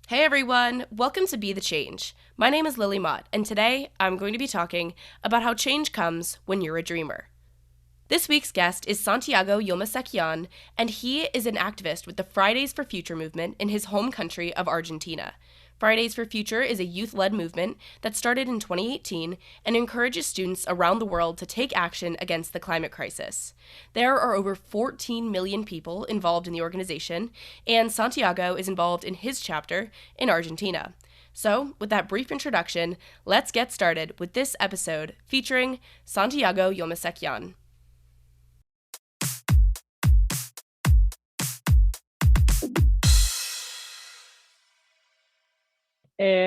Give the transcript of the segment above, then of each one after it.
Hey everyone, welcome to Be the Change. My name is Lily Mott, and today I'm going to be talking about how change comes when you're a dreamer. This week's guest is Santiago Eulmesekian, and he is an activist with the Fridays for Future movement in his home country of Argentina. Fridays for Future is a youth-led movement that started in 2018 and encourages students around the world to take action against the climate crisis. There are over 14 million people involved in the organization, and Santiago is involved in his chapter in Argentina. So, with that brief introduction, let's get started with this episode featuring Santiago Eulmesekian.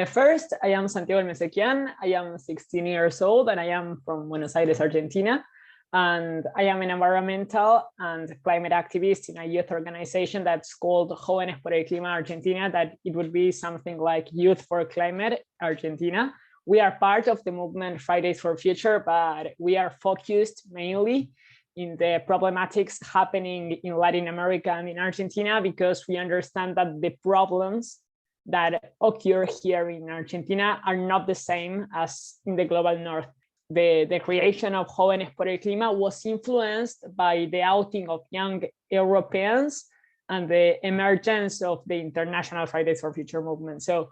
First, I am Santiago Eulmesekian. I am 16 years old and I am from Buenos Aires, Argentina. And I am an environmental and climate activist in a youth organization that's called Jóvenes por el Clima Argentina, that it would be something like Youth for Climate Argentina. We are part of the movement Fridays for Future, but we are focused mainly in the problematics happening in Latin America and in Argentina, because we understand that the problems that occur here in Argentina are not the same as in the global north. The creation of Jóvenes por el Clima was influenced by the outing of young Europeans and the emergence of the international Fridays for Future movement. So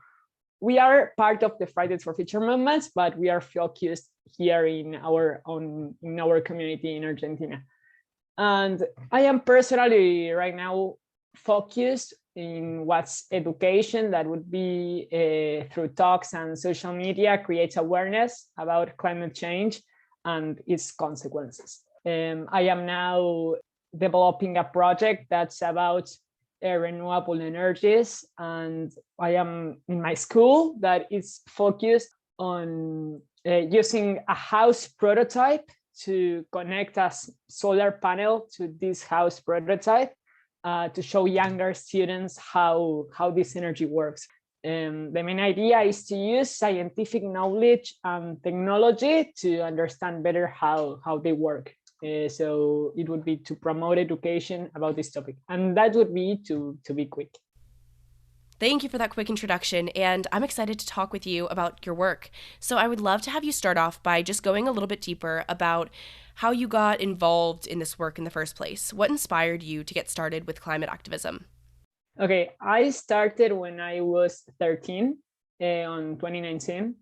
we are part of the Fridays for Future movements, but we are focused here in our community in Argentina. And I am personally right now focused in what's education, that would be through talks and social media, creates awareness about climate change and its consequences. I am now developing a project that's about renewable energies, and I am in my school that is focused on using a house prototype to connect a solar panel to this house prototype, to show younger students how this energy works. The main idea is to use scientific knowledge and technology to understand better how they work. So it would be to promote education about this topic. And that would be to be quick. Thank you for that quick introduction, and I'm excited to talk with you about your work. So I would love to have you start off by just going a little bit deeper about how you got involved in this work in the first place. What inspired you to get started with climate activism? Okay, I started when I was 13 on 2019.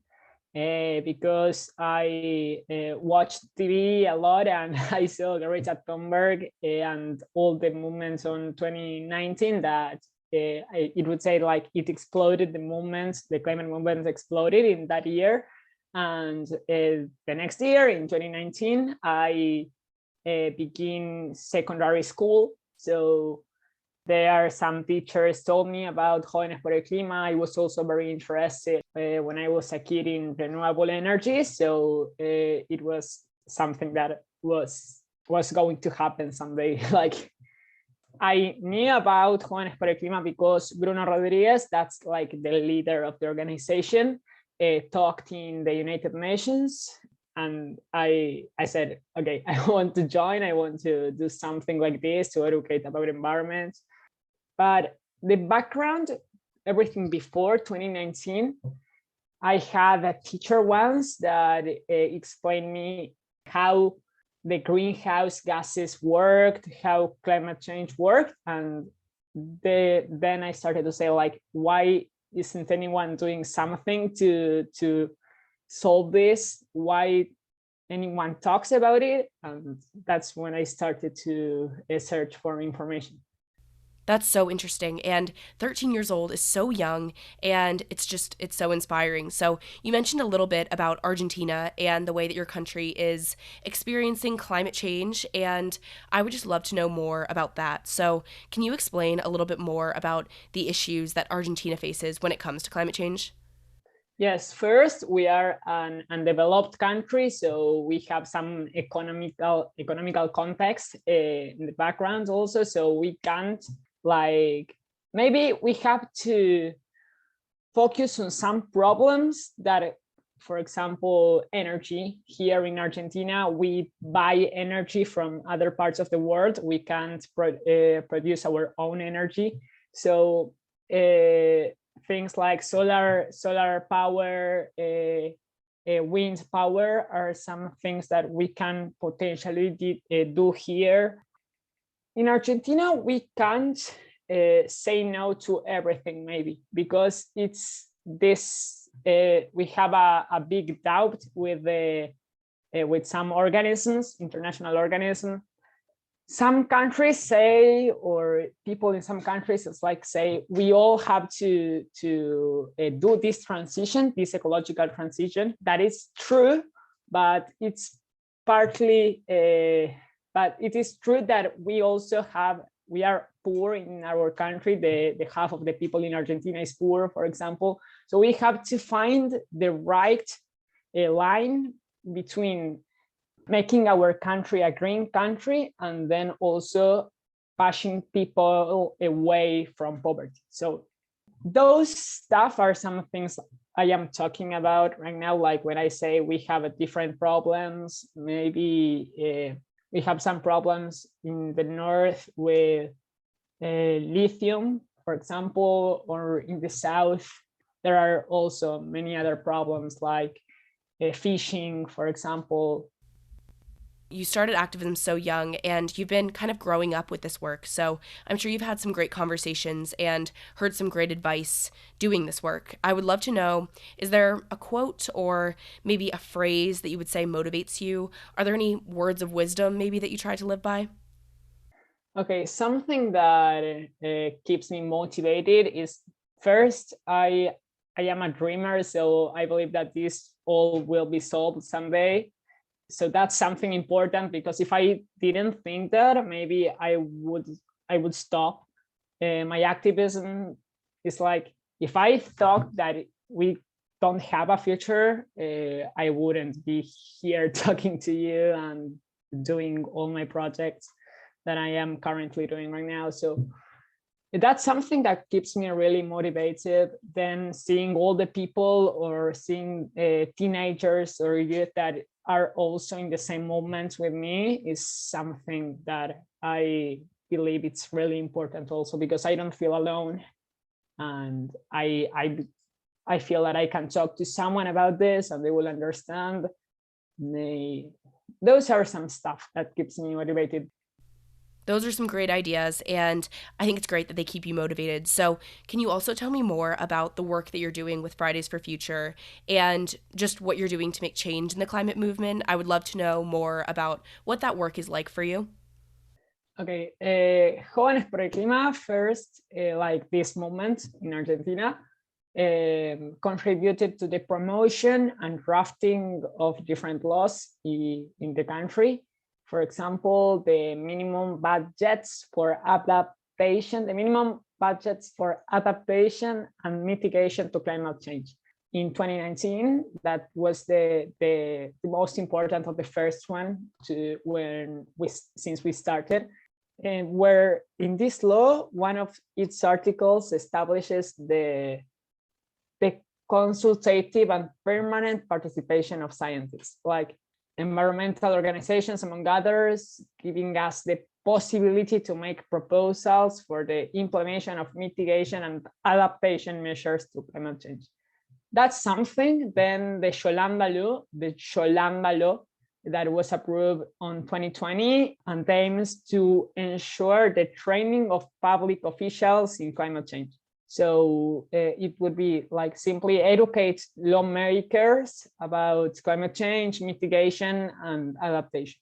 Because I watched TV a lot and I saw Greta Thunberg and all the movements on 2019 that it would say like it exploded, the climate movements exploded in that year. And the next year in 2019, I began secondary school. So there, some teachers told me about Jóvenes por el Clima. I was also very interested when I was a kid in renewable energy. So it was something that was going to happen someday. Like I knew about Jóvenes por el Clima because Bruno Rodriguez, that's like the leader of the organization, talked in the United Nations. And I said, okay, I want to join. I want to do something like this to educate about environment. But the background, everything before 2019, I had a teacher once that explained me how the greenhouse gases worked, how climate change worked. And then I started to say, like, why isn't anyone doing something to solve this? Why anyone talks about it? And that's when I started to search for information. That's so interesting. And 13 years old is so young, and it's so inspiring. So, you mentioned a little bit about Argentina and the way that your country is experiencing climate change, and I would just love to know more about that. So, can you explain a little bit more about the issues that Argentina faces when it comes to climate change? Yes, first, we are an undeveloped country, so we have some economical context in the background also, so we can't, like, maybe we have to focus on some problems that, for example, energy. Here in Argentina, we buy energy from other parts of the world. We can't produce our own energy. So things like solar power, wind power are some things that we can potentially do here. In Argentina, we can't say no to everything, maybe, because it's this, we have a big doubt with some organisms, international organisms. Some countries say, or people in some countries, it's like say, we all have to do this transition, this ecological transition. That is true, but it's partly, but it is true that we also we are poor in our country. The half of the people in Argentina is poor, for example. So we have to find the right line between making our country a green country and then also pushing people away from poverty. So those stuff are some things I am talking about right now. Like when I say we have different problems, maybe we have some problems in the north with lithium, for example, or in the south. There are also many other problems like fishing, for example. You started activism so young and you've been kind of growing up with this work. So I'm sure you've had some great conversations and heard some great advice doing this work. I would love to know, is there a quote or maybe a phrase that you would say motivates you? Are there any words of wisdom maybe that you try to live by? Okay, something that keeps me motivated is first, I am a dreamer, so I believe that this all will be solved someday. So that's something important, because if I didn't think that, maybe I would stop. My activism is like, if I thought that we don't have a future, I wouldn't be here talking to you and doing all my projects that I am currently doing right now. So that's something that keeps me really motivated. Then seeing all the people, or seeing teenagers or youth that are also in the same moment with me, is something that I believe it's really important also, because I don't feel alone, and I feel that I can talk to someone about this and they will understand. Those are some stuff that keeps me motivated. Those are some great ideas, and I think it's great that they keep you motivated. So, can you also tell me more about the work that you're doing with Fridays for Future and just what you're doing to make change in the climate movement? I would love to know more about what that work is like for you. Okay, Jóvenes por el Clima first, like this moment in Argentina, contributed to the promotion and drafting of different laws in the country. For example, the minimum budgets for adaptation and mitigation to climate change. In 2019, that was the most important of the first one since we started. And where in this law, one of its articles establishes the consultative and permanent participation of scientists, like environmental organizations, among others, giving us the possibility to make proposals for the implementation of mitigation and adaptation measures to climate change. That's something. Then the Yolanda law that was approved on 2020 and aims to ensure the training of public officials in climate change. So it would be like simply educate lawmakers about climate change, mitigation, and adaptation.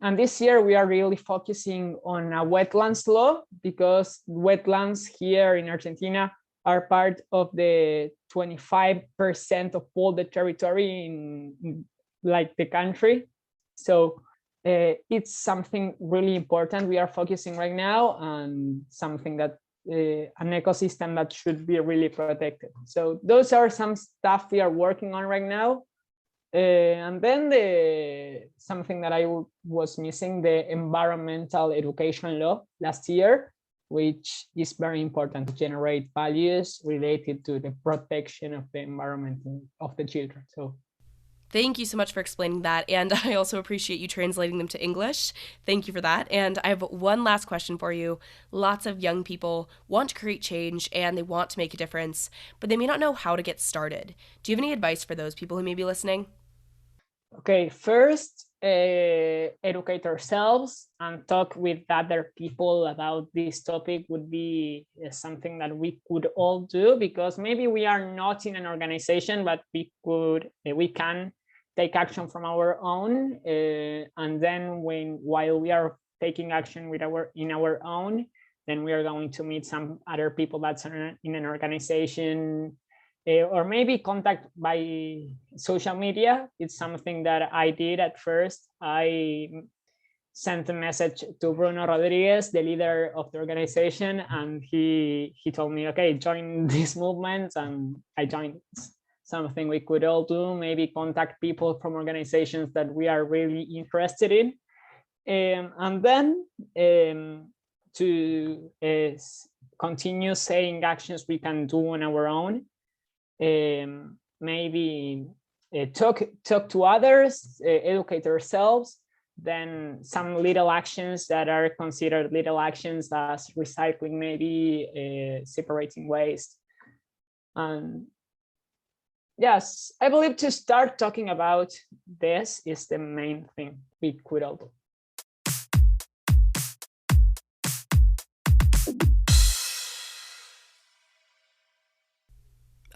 And this year we are really focusing on a wetlands law, because wetlands here in Argentina are part of the 25% of all the territory in like the country. So it's something really important we are focusing right now, and something that an ecosystem that should be really protected. So those are some stuff we are working on right now. And then something that I was missing, the environmental education law last year, which is very important to generate values related to the protection of the environment of the children. So Thank you so much for explaining that, and I also appreciate you translating them to English. Thank you for that. And I have one last question for you. Lots of young people want to create change and they want to make a difference, but they may not know how to get started. Do you have any advice for those people who may be listening? Okay, first, educate ourselves and talk with other people about this topic would be something that we could all do, because maybe we are not in an organization, but we can take action from our own, and then while we are taking action in our own, then we are going to meet some other people that's in an organization, or maybe contact by social media. It's something that I did at first. I sent a message to Bruno Rodriguez, the leader of the organization, and he told me, okay, join this movement, and I joined. Something we could all do, maybe contact people from organizations that we are really interested in, and then to continue saying actions we can do on our own. Maybe talk to others, educate ourselves, then some little actions that are considered little actions, as recycling, maybe separating waste. And yes, I believe to start talking about this is the main thing we could all do.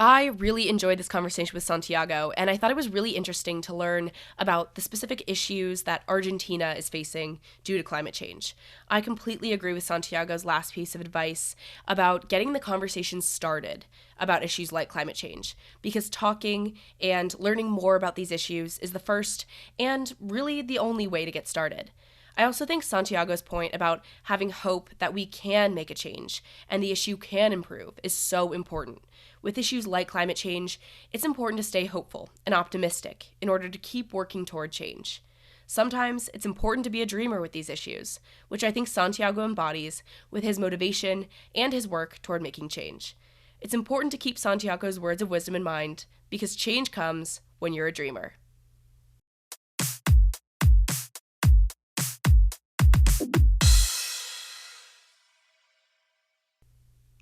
I really enjoyed this conversation with Santiago, and I thought it was really interesting to learn about the specific issues that Argentina is facing due to climate change. I completely agree with Santiago's last piece of advice about getting the conversation started about issues like climate change, because talking and learning more about these issues is the first and really the only way to get started. I also think Santiago's point about having hope that we can make a change and the issue can improve is so important. With issues like climate change, it's important to stay hopeful and optimistic in order to keep working toward change. Sometimes it's important to be a dreamer with these issues, which I think Santiago embodies with his motivation and his work toward making change. It's important to keep Santiago's words of wisdom in mind, because change comes when you're a dreamer.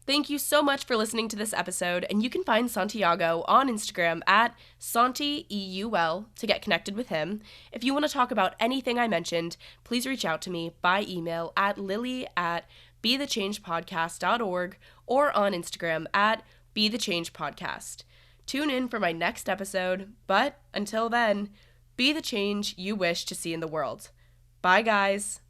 Thank you so much for listening to this episode, and you can find Santiago on Instagram at SantiEUL to get connected with him. If you want to talk about anything I mentioned, please reach out to me by email at lily@bethechangepodcast.org or on Instagram at bethechangepodcast. Tune in for my next episode, but until then, be the change you wish to see in the world. Bye, guys.